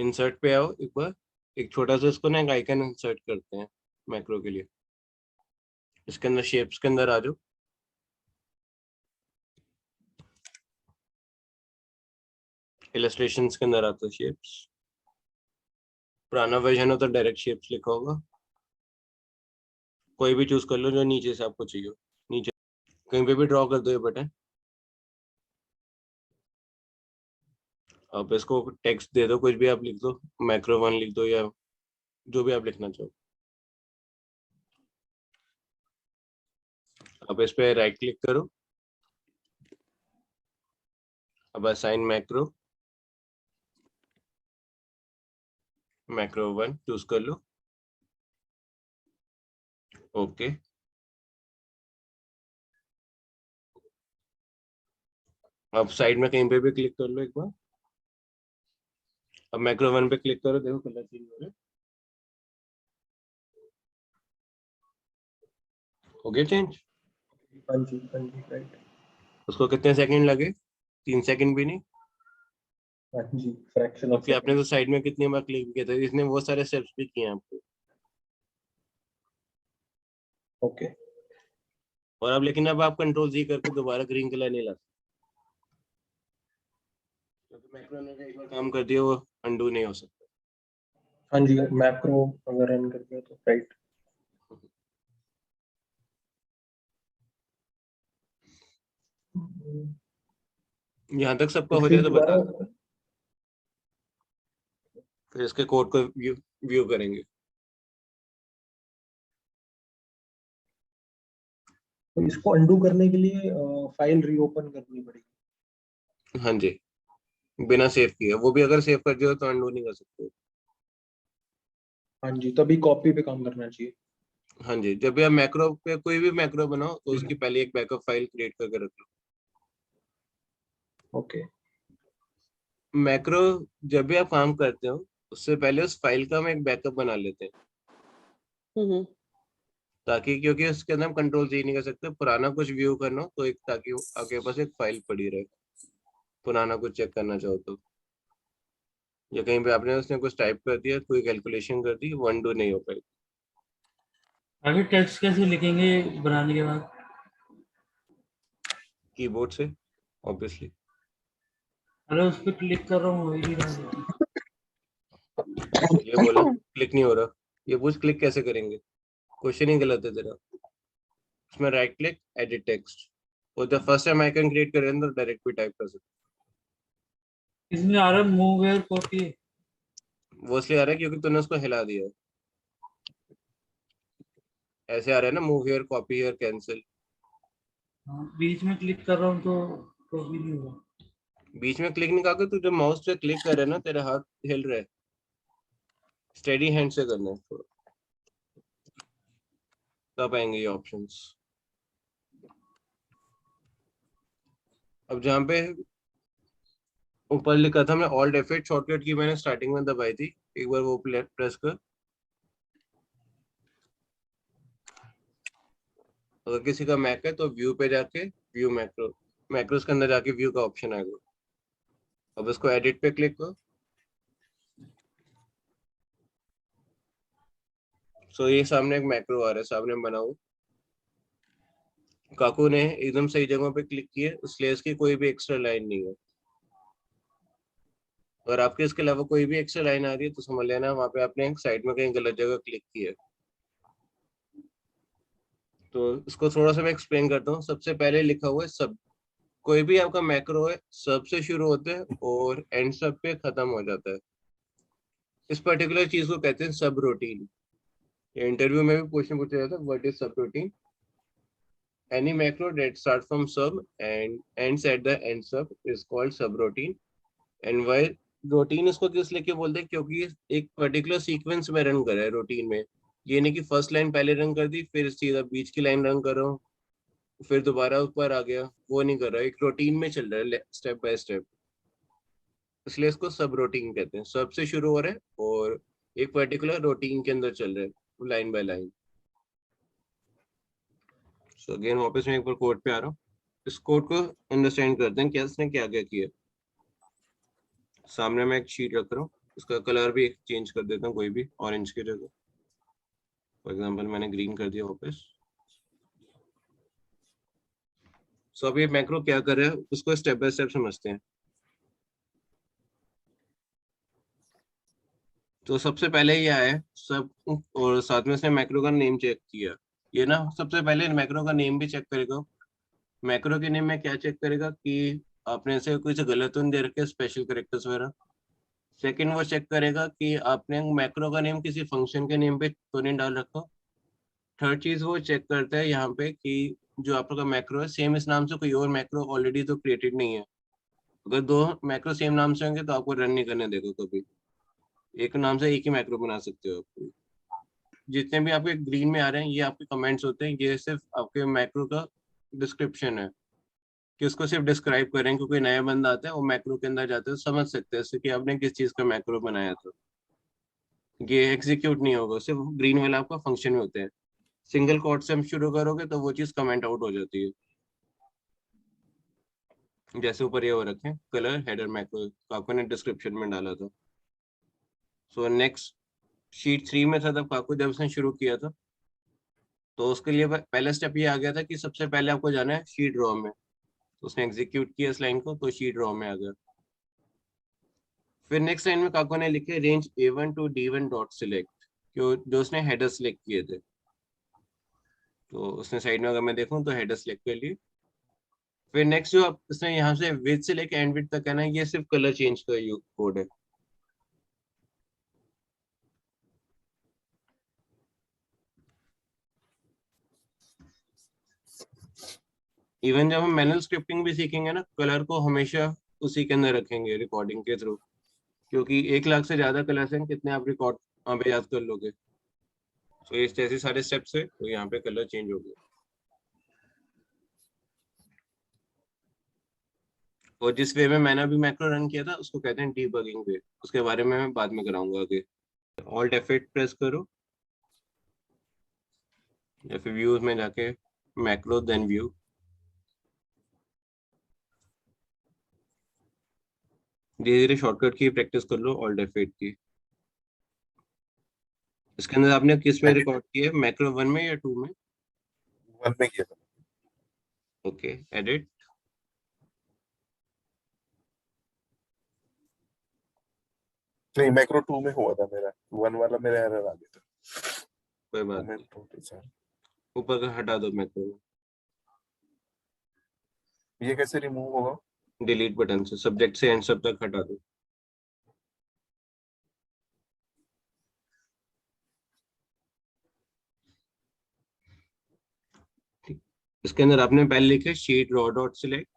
Insert पे आओ एक बार, एक छोटा सा इसको ना एक आइकन इंसर्ट करते हैं मैक्रो के लिए। इसके अंदर शेप्स के अंदर आ जाओ। इलस्ट्रेशंस के अंदर आता है शेप्स। पुराना वर्जन हो तो डायरेक्ट शेप्स लिखा होगा। कोई भी चूज कर लो जो नीचे से आपको चाहिए, नीचे कहीं पे भी ड्रॉ कर दो ये बटन। आप इसको टेक्स्ट दे दो, कुछ भी आप लिख दो, मैक्रो 1 लिख दो या जो भी आप लिखना चाहो। अब इस पे राइट क्लिक करो। अब असाइन मैक्रो, मैक्रो 1 चूज कर लो। ओके। अब साइड में कहीं पे भी क्लिक कर लो एक बार। अब मैक्रो 1 पे क्लिक करो, देखो कलर चेंज हो रहा है। हो गया चेंज। हाँ जी राइट। उसको कितने सेकंड लगे? 3 सेकंड भी नहीं। हाँ जी, फ्रैक्शन ऑफ क्योंकि आपने तो सेकंड। साइड में कितनी बार क्लिक किया था, इसने वो सारे स्टेप्स भी किए हैं आपको। ओके। और अब लेकिन अब आप कंट्रोल जी करके दोबारा ग्रीन कलर नहीं ला सकते, क्योंकि मैक्रो ने एक बार काम कर दिया, वो अंडू नहीं हो सकता। हाँ जी, मैक्रो अगर रन कर दिया तो राइट। यहाँ तक सबका तो हो फिर जाए तो दोबारा, बता दो, फिर इसके कोड को व्यू करेंगे। तो इसको अंडू करने के लिए फाइल रीओपन करनी पड़ेगी। हाँ जी, बिना सेव किए। वो भी अगर सेव कर दिया तो अंडू नहीं कर सकते। हाँ जी, तभी कॉपी पे काम करना चाहिए। हाँ जी, जब भी आप मैक्रो पे कोई भी मैक्रो बनाओ तो उसकी पहले एक बैकअप फाइल क्रिएट करके रख लो। ओके। मैक्रो जब भी आप काम करते हो उससे पहले उस फाइल का हम एक बैकअप बना लेते हैं, ताकि क्योंकि उसके अंदर हम कंट्रोल जी नहीं कर सकते, पुराना कुछ व्यू करना हो तो एक, ताकि आपके पास एक फाइल पड़ी रहे, पुराना कुछ चेक करना चाहो तो। या कहीं पे आपने उसने कुछ टाइप कर दिया, कोई कैलकुलेशन कर दी, वो अनडू नहीं हो पाएगी। आगे टेक्स्ट कैसे लिखेंगे बनाने के बाद? कीबोर्ड से ऑब्वियसली। अरे उस पर क्लिक कर रहा हूँ, वही नहीं रहा है। ये बोला क्लिक नहीं हो रहा, ये पूछ क्लिक कैसे करेंगे? क्वेश्चन ही गलत है तेरा। उसमें राइट क्लिक, एडिट टेक्स्ट, और जब फर्स्ट टाइम आइकन क्रिएट करें तो डायरेक्ट भी टाइप कर सकते। इसमें आ रहा है मूव वेयर कॉपी। वो इसलिए आ रहा है क्योंकि तूने उसको हिला दिया है। ऐसे आ रहा है ना, move here, copy here, cancel. हाँ, बीच में क्लिक कर रहा हूँ तो भी नहीं हुआ। बीच में क्लिक नहीं करके, तू जब माउस पे क्लिक कर रहा है ना, तेरा हाथ हिल रहा है। स्टेडी हैंड से करना है थोड़ा, तब आएंगे ये ऑप्शंस। अब जहाँ पे ऊपर लिखा था, मैं ऑल्ट F8 शॉर्टकट की मैंने स्टार्टिंग में दबाई थी, एक बार वो प्रेस कर। अगर किसी का मैक है तो व्यू पे जाके व्यू मैक्रो, मैक्रोस के अंदर जाके व्यू का ऑप्शन आएगा। अब इसको एडिट पे क्लिक करो। सो ये सामने एक मैक्रो आ रहा है, सामने बना हुआ। काकू ने एकदम सही जगह पे क्लिक किया, इसलिए इसकी कोई भी एक्स्ट्रा लाइन नहीं है। अगर आपके इसके अलावा कोई भी एक्स्ट्रा लाइन आ रही है तो समझ लेना वहां पे आपने एक साइड में कहीं गलत जगह क्लिक किया है। तो इसको थोड़ा सा मैं एक्सप्लेन करता हूँ। सबसे पहले लिखा हुआ है सब। कोई भी आपका मैक्रो है, सब से शुरू होता है और एंड सब पे खत्म हो जाता है। इस पर्टिकुलर चीज को कहते हैं सब रूटीन। इंटरव्यू में भी क्वेश्चन पूछा जाता है, व्हाट इज सब routine? Any macro that starts from sub and ends at the end sub is called subroutine. And why routine इसको किस लिए क्यों बोलते हैं? क्योंकि एक पर्टिकुलर सीक्वेंस में रन कर रहा है रूटीन में। ये नहीं कि फर्स्ट लाइन पहले रन कर दी फिर सीधा बीच की लाइन रन कर रहा हूँ फिर दोबारा ऊपर आ गया, वो नहीं कर रहा, एक रूटीन में चल रहा है स्टेप बाय स्टेप। इसलिए इसको सब रूटीन कहते हैं। सब से शुरू हो रहा है और एक पर्टिकुलर रूटीन के अंदर चल रहा है, line by line. So again वापस मैं एक बार कोड पे आ रहा हूँ। इस कोड को अंडरस्टैंड करते हैं कि इसने क्या क्या किया। सामने मैं एक शीट रख रहा हूँ, इसका कलर भी चेंज कर देता हूँ, कोई भी ऑरेंज की जगह, फॉर एग्जांपल मैंने ग्रीन कर दिया वापस। सो अब ये मैक्रो क्या कर रहा है उसको स्टेप बाय स्टेप समझते हैं। तो सबसे पहले ये आया सब, और साथ में उसने मैक्रो का नेम चेक किया। ये ना सबसे पहले मैक्रो का नेम भी चेक करेगा। मैक्रो के नेम में क्या चेक करेगा कि आपने ऐसे कुछ गलत तो नहीं दे रखे स्पेशल कैरेक्टर्स वगैरह। सेकंड वो चेक करेगा कि आपने मैक्रो का नेम किसी फंक्शन के नेम पे तो नहीं डाल रखा। थर्ड चीज वो चेक करता है यहाँ पे कि जो आपका मैक्रो है सेम इस नाम से कोई और मैक्रो ऑलरेडी तो क्रिएटेड नहीं है। अगर दो मैक्रो सेम नाम से होंगे तो आपको रन नहीं करने देगा कभी। एक नाम से एक ही मैक्रो बना सकते हो आप। जितने भी आपके ग्रीन में आ रहे हैं ये आपके कमेंट्स होते हैं, ये सिर्फ आपके मैक्रो का डिस्क्रिप्शन है कि उसको सिर्फ डिस्क्राइब करें। क्योंकि नया बंदा आता है वो मैक्रो के अंदर जाते हैं तो समझ सकते हैं कि आपने किस चीज का मैक्रो बनाया था। ये एग्जीक्यूट नहीं होगा, सिर्फ ग्रीन वाला आपका फंक्शन में होते हैं। सिंगल कोट से हम शुरू करोगे तो वो चीज कमेंट आउट हो जाती है। जैसे ऊपर ये हो रखे कलर हेडर मैक्रो आपने डिस्क्रिप्शन में डाला था। सो नेक्स्ट शीट 3 में था तब काकू जब उसने शुरू किया था। तो उसके लिए पहला स्टेप ये आ गया था कि सबसे पहले आपको जाना है शीट ड्रॉ में। तो उसने एग्जीक्यूट किया इस लाइन को तो शीट ड्रॉ में आ गया। फिर नेक्स्ट लाइन में काको ने लिखे range A1 to D1 dot select, जो उसने हेडर सिलेक्ट किए थे। तो उसने साइड में अगर मैं देखूं तो हेडर सिलेक्ट कर लिए। फिर नेक्स्ट जो आप इसने यहाँ से विड्थ से लेकर एंड विड्थ तक है ना, ये सिर्फ कलर चेंज का कोड है। इवन जब हम मैनुअल स्क्रिप्टिंग भी सीखेंगे ना, कलर को हमेशा उसी के अंदर रखेंगे रिकॉर्डिंग के थ्रू। क्योंकि 1 लाख से ज्यादा कलर्स हैं, कितने आप रिकॉर्ड वहाँ पे याद कर लोगे। तो इस जैसे सारे स्टेप्स है तो यहाँ पे कलर चेंज हो गया। और जिस वे में मैंने अभी मैक्रो रन किया था उसको कहते हैं डीबगिंग वे। उसके बारे में मैं बाद में कराऊंगा आगे। ऑल्ट F8 प्रेस करो या फिर व्यूज में जाके मैक्रो देन व्यू। धीरे धीरे शॉर्टकट की प्रैक्टिस कर लो ऑल्ट F8 की। इसके अंदर आपने किस में रिकॉर्ड किया है, मैक्रो 1 में या 2 में? 1 में किया था। Okay edit. नहीं, मैक्रो 2 में हुआ था मेरा। 1 वाला मेरा एरर आ गया था। कोई बात मैं नहीं, ऊपर का हटा दो मैक्रो। ये कैसे रिमूव होगा? डिलीट बटन से सब्जेक्ट से एंड सब तक हटा दो। ठीक। इसके अंदर आपने पहले लिखे शीट रॉ डॉट सिलेक्ट।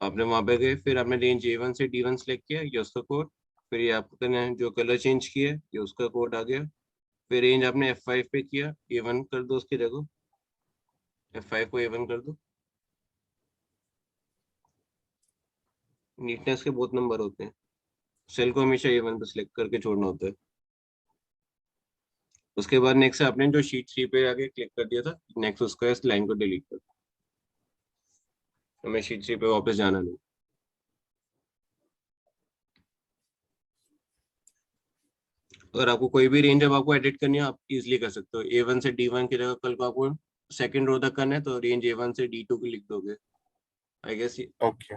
आपने वहां पे गए, फिर आपने रेंज A1 से D1 सिलेक्ट किया, ये उसका कोड। फिर ये आपने जो कलर चेंज किया ये उसका कोड आ गया। फिर रेंज आपने F5 पे किया, A1 कर दो उसकी जगह। F5 को A1 कर दो। नीटनेस के बहुत नंबर होते हैं, सेल को हमेशा A1 पे सिलेक्ट करके छोड़ना होता है। उसके बाद नेक्स्ट आपने जो शीट 3 पे आगे क्लिक कर दिया था, नेक्स्ट उसका इस लाइन को डिलीट कर दो। हमें शीट 3 पे वापस जाना नहीं। अगर आपको कोई भी रेंज अब आपको एडिट करनी है आप इजिली कर सकते हो। A1 से D1 की जगह कल को आपको सेकंड रो तक करना है तो रेंज A1 से D2 की लिख दोगे। I guess okay.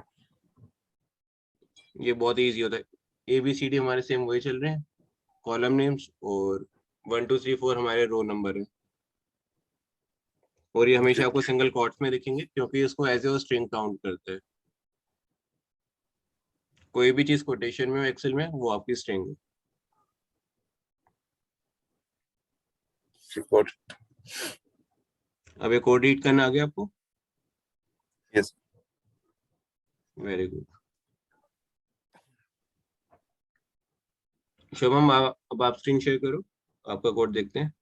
ये बहुत इजी होता है। ABCD हमारे सेम वही चल रहे हैं, कॉलम नेम्स, और 1 2 3 4 हमारे रो नंबर है। और ये हमेशा आपको सिंगल कोट्स में दिखेंगे क्योंकि इसको एज ए स्ट्रिंग काउंट करते हैं। कोई भी चीज कोटेशन में एक्सेल में वो आपकी स्ट्रिंग है। गुड। अब ये कोड रीड करना आ गया आपको? यस। Very good. शुभम अब आप स्क्रीन शेयर करो, आपका कोड देखते हैं।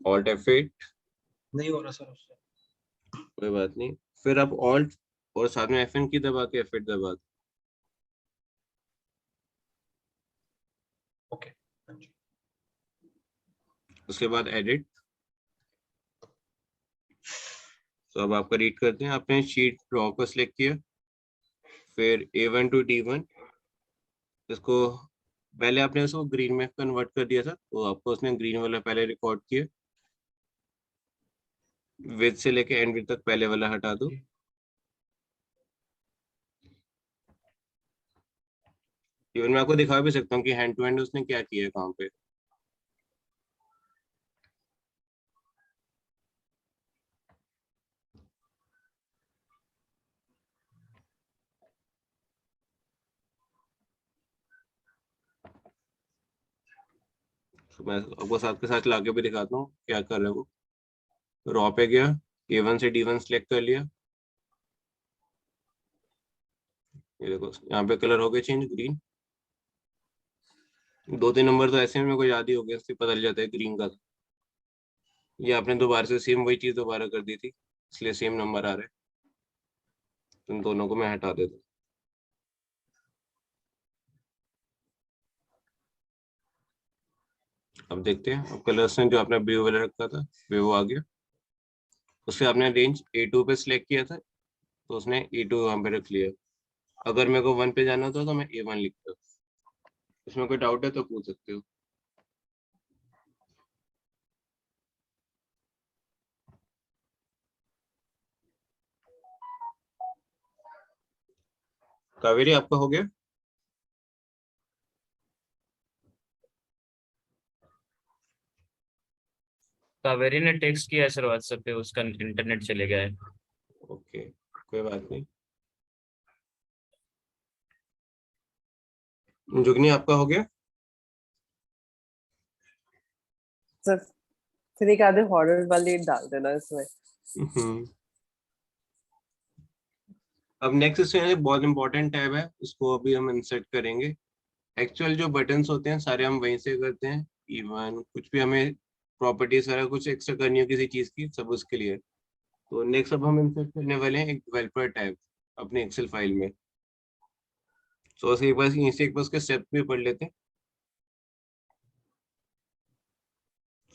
Alt F8। नहीं हो रहा सर उससे। कोई बात नहीं, फिर आप ऑल्ट और साथ में FN की दबा के F8 दबा दो। ओके। हाँ जी। उसके बाद एडिट। तो अब आपका रीड करते हैं। आपने शीट ड्रॉ को सिलेक्ट किया, फिर A1 to D1, इसको पहले आपने उसको ग्रीन में कन्वर्ट कर दिया था, तो आपको उसने ग्रीन वाला पहले रिकॉर्ड किया। विथ से लेके एंड विथ तक पहले वाला हटा दो। इवन मैं आपको दिखा भी सकता हूँ कि हैंड टू हैंड उसने क्या किया है कहाँ पे। तो मैं आपको साथ के साथ लाके भी दिखाता हूँ क्या कर रहा है वो। रॉ पे गया, A1 से D1 सेलेक्ट कर लिया। ये देखो यहाँ पे कलर हो गया चेंज, ग्रीन। 2-3 नंबर तो ऐसे में मेरे को याद ही हो गया, उससे पता चल जाता है ग्रीन का था। ये आपने दोबारा से सेम वही चीज दोबारा कर दी थी, इसलिए सेम नंबर आ रहे हैं। इन दोनों को मैं हटा देता हूँ। अब देखते हैं, अब कलर्स ने जो आपने ब्लू वाला रखा था वो आ गया। उससे आपने रेंज A2 पे सिलेक्ट किया था, तो उसने A2 वहां पे रख लिया। अगर मेरे को 1 पे जाना होता तो मैं A1 लिखता। इसमें कोई डाउट है तो पूछ सकते हो। कावेरी आपका हो गया? कावेरी ने टेक्स्ट किया है सर व्हाट्सएप पे, उसका इंटरनेट चले गया है। ओके, कोई बात नहीं। जुगनी आपका हो गया? सर फिर एक आधे हॉरर वाले डाल देना इसमें। हम्म। अब नेक्स्ट इसमें एक बहुत इंपॉर्टेंट टैब है, उसको अभी हम इंसर्ट करेंगे। एक्चुअल जो बटन्स होते हैं सारे हम वहीं से करते हैं। इवन कुछ भी हमें प्रॉपर्टीज वगैरह कुछ एक्स्ट्रा करनी हो किसी चीज की, सब उसके लिए। तो नेक्स्ट अब हम इंसर्ट करने वाले हैं एक डेवलपर टैब अपने एक्सेल फाइल में। तो उसके पास यहीं से एक बार उसके स्टेप भी पढ़ लेते हैं।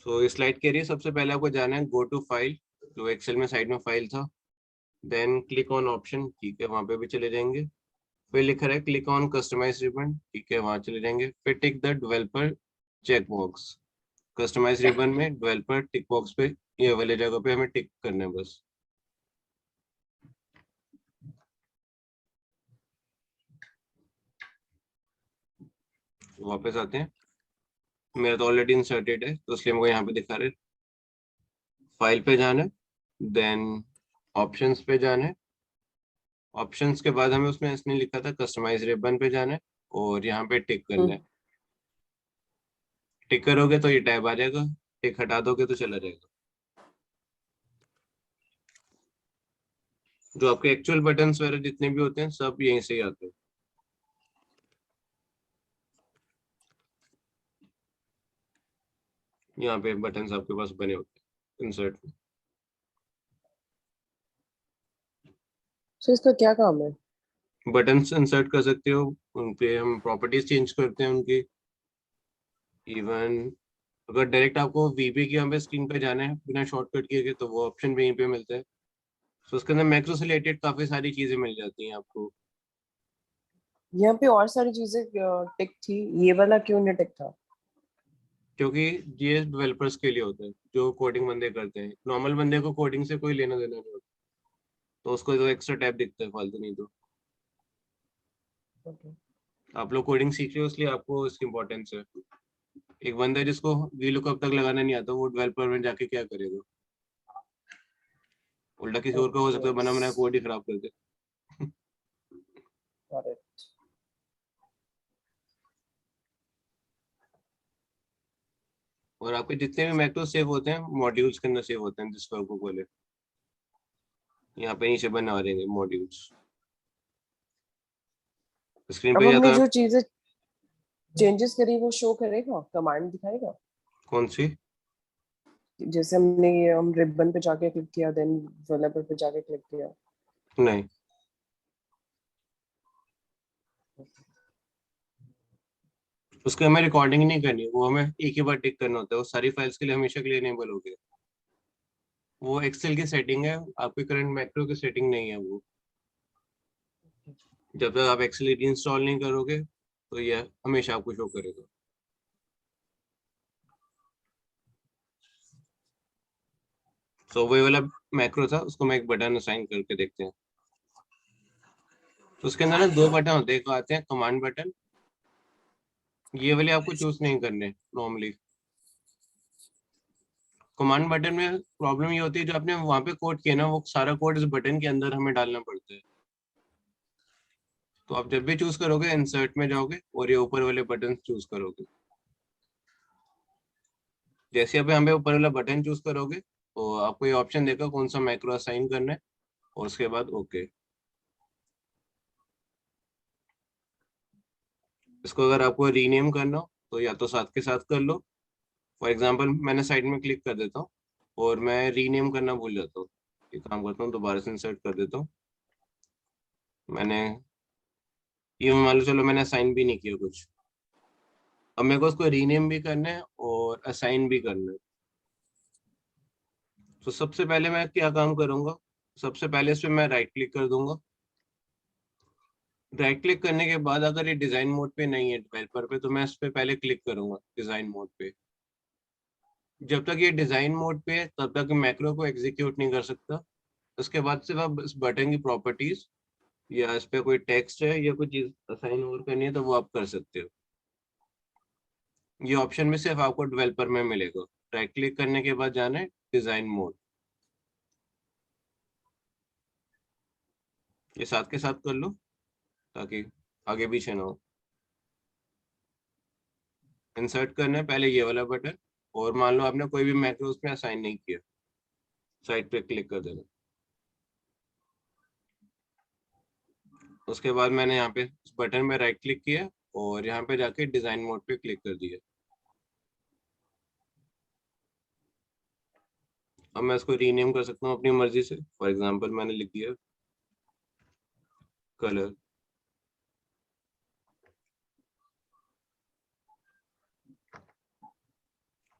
सो स्लाइड के लिए सबसे पहले आपको जाना है गो टू फाइल, जो एक्सेल में साइड में फाइल था। देन क्लिक ऑन ऑप्शन, ठीक है, वहां पे भी चले जाएंगे। फिर लिखा है क्लिक ऑन कस्टमाइज रिबन, ठीक है, वहां चले जाएंगे। फिर tick the developer check box. Customize ribbon में डेवलपर टिक बॉक्स पे, ये वाले जगह पे हमें टिक करना है बस। वापस आते हैं। मेरा तो ऑलरेडी इंसर्टेड है, तो इसलिए हमको यहाँ पे दिखा रहे। फाइल पे जाना है, देन ऑप्शंस पे जाना है। ऑप्शंस के बाद हमें उसमें इसने लिखा था कस्टमाइज रिबन पे जाना है, और यहाँ पे टिक करना है। टिक करोगे तो ये टैब आ जाएगा, टिक हटा दोगे तो चला जाएगा। जो आपके एक्चुअल बटन्स वगैरह जितने भी होते हैं सब यहीं से ही आते हैं। यहाँ पे बटन्स आपके पास बने होते हैं इंसर्ट में। तो इसका क्या काम है? बटन्स इंसर्ट कर सकते हो, उन पे हम प्रॉपर्टीज चेंज करते हैं उनकी। इवन अगर डायरेक्ट आपको वीबी की यहाँ पे स्क्रीन पे जाना है बिना शॉर्टकट किए तो वो ऑप्शन भी यहीं पे मिलता है। तो उसके अंदर मैक्रो से रिलेटेड काफी सारी चीजें मिल जाती हैं आपको। यहाँ पे और सारी चीजें टिक थी, ये वाला क्यों नहीं टिक था? क्योंकि ये डेवलपर्स के लिए होता है, जो कोडिंग बंदे करते हैं। नॉर्मल बंदे को कोडिंग से कोई लेना देना नहीं होता, तो उसको तो एक्स्ट्रा टैब दिखता है फालतू, नहीं तो। Okay. आप लोग कोडिंग सीख रहे हो इसलिए आपको इसकी इंपॉर्टेंस है। एक बंदा है जिसको वीलुकअप तक लगाना नहीं आता, वो डेवलपर में जाके क्या करेगा? उल्टा किसी और का हो सकता है बना बनाया कोड ही खराब कर दे। Got it. और आपके जितने भी मैक्रो सेव होते हैं मॉड्यूल्स के अंदर सेव होते हैं, जिस को बोले यहाँ पे नीचे बना देंगे मॉड्यूल्स। स्क्रीन अब पे हमने जाता है। जो चीजें चेंजेस करी वो शो करेगा, कमांड दिखाएगा? कौन सी? जैसे हमने ये हम रिबन पे जाके क्लिक किया, देन डेवलपर पे जाके क्लिक किया। नहीं, उसके हमें रिकॉर्डिंग नहीं करनी, वो हमें एक ही बार टिक करना होता है, वो सारी फाइल्स के लिए हमेशा के लिए इनेबल हो गया। वो एक्सेल की सेटिंग है, आपके करंट मैक्रो की सेटिंग नहीं है वो। जब तक आप एक्सेल इंस्टॉल नहीं करोगे तो ये हमेशा आपको शो करेगा। सो वही वाला मैक्रो था, उसको मैं एक बटन असाइन करके देखते हैं। तो उसके अंदर ना दो बटन होते हैं, एक आते हैं कमांड बटन, ये वाले आपको चूज नहीं करने नॉर्मली। कमांड बटन में प्रॉब्लम ये होती है, जो आपने वहां पे कोड किया ना, वो सारा कोड इस बटन के अंदर हमें डालना पड़ता है। तो आप जब भी चूज करोगे इंसर्ट में जाओगे और ये ऊपर वाले बटन चूज करोगे। जैसे आप यहाँ पे ऊपर वाला बटन चूज करोगे तो आपको ये ऑप्शन देगा कौन सा मैक्रो असाइन करना है, और उसके बाद ओके। इसको अगर आपको रीनेम करना हो तो या तो साथ के साथ कर लो। फॉर एग्जाम्पल मैंने साइड में क्लिक कर देता हूँ और मैं रीनेम करना भूल जाता हूँ, ये काम करता हूँ, दोबारा से इंसर्ट कर देता हूँ। मैंने ये मान लो, चलो मैंने असाइन भी नहीं किया कुछ, अब मेरे को उसको रीनेम भी करना है और असाइन भी करना है। तो सबसे पहले मैं क्या काम करूंगा, सबसे पहले इस पे मैं राइट क्लिक कर दूंगा। राइट क्लिक करने के बाद अगर ये डिजाइन मोड पे नहीं है डेवलपर पे, तो मैं इस पे पहले क्लिक करूंगा डिजाइन मोड पे। जब तक ये डिजाइन मोड पे है तब तक मैक्रो को एग्जीक्यूट नहीं कर सकता। उसके बाद सिर्फ आप इस बटन की प्रॉपर्टीज या इस पे कोई टेक्स्ट है या कोई चीज असाइन और करनी है तो वो आप कर सकते हो। ये ऑप्शन भी सिर्फ आपको डेवलपर में मिलेगा। राइट क्लिक करने के बाद जाना है डिजाइन मोड। ये साथ के साथ कर लो ताकि आगे पीछे ना हो। इंसर्ट करना है पहले ये वाला बटन, और मान लो आपने कोई भी मैक्रो उसमें असाइन नहीं किया, साइड पे क्लिक कर देना। उसके बाद मैंने यहाँ पे इस बटन पे राइट क्लिक किया और यहाँ पे जाके डिजाइन मोड पे क्लिक कर दिया। अब मैं इसको रीनेम कर सकता हूँ अपनी मर्जी से। फॉर एग्जांपल मैंने लिख दिया कलर।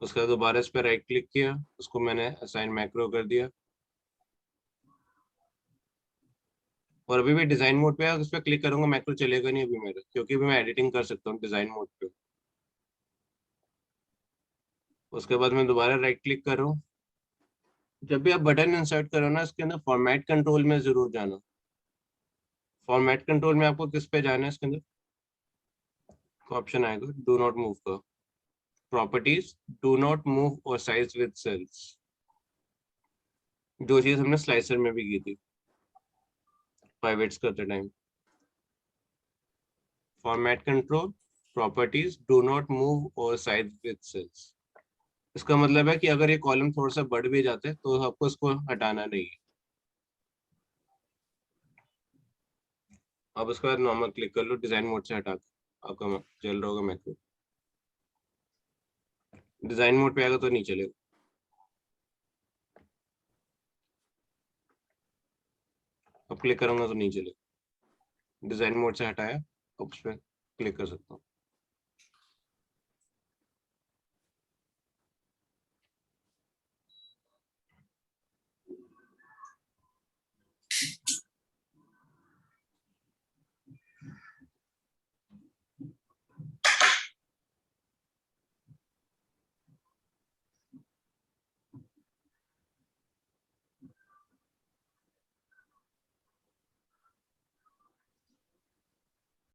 उसके बाद दोबारा इस पे राइट क्लिक किया, उसको मैंने असाइन मैक्रो कर दिया। और अभी भी डिजाइन मोड पे है, उस पर क्लिक करूंगा मैक्रो चलेगा नहीं अभी मेरा, क्योंकि अभी मैं एडिटिंग कर सकता हूँ डिजाइन मोड पे। उसके बाद मैं दोबारा राइट क्लिक कर रहा हूँ। जब भी आप बटन इंसर्ट करो ना, इसके अंदर फॉर्मेट कंट्रोल में जरूर जाना। फॉर्मेट कंट्रोल में आपको किस पे जाना है, इसके अंदर ऑप्शन आएगा डू नॉट मूव का, प्रॉपर्टीज, डू नॉट मूव और साइज विद सेल्स, जो चीज हमने स्लाइसर में भी की थी पाइवेट्स करते time. Format control, properties, do not move और साइज विद सेल्स। इसका मतलब है कि अगर ये कॉलम थोड़ा सा बढ़ भी जाता है तो आपको इसको हटाना नहीं है। अब उसके बाद नॉर्मल क्लिक कर लो डिजाइन मोड से हटा के, आपका चल रहा होगा मैक्रो। डिजाइन मोड पे आएगा तो नहीं चलेगा। अब क्लिक करूंगा तो नहीं चलेगा। डिजाइन मोड से हटाया, अब उस पर क्लिक कर सकता हूँ।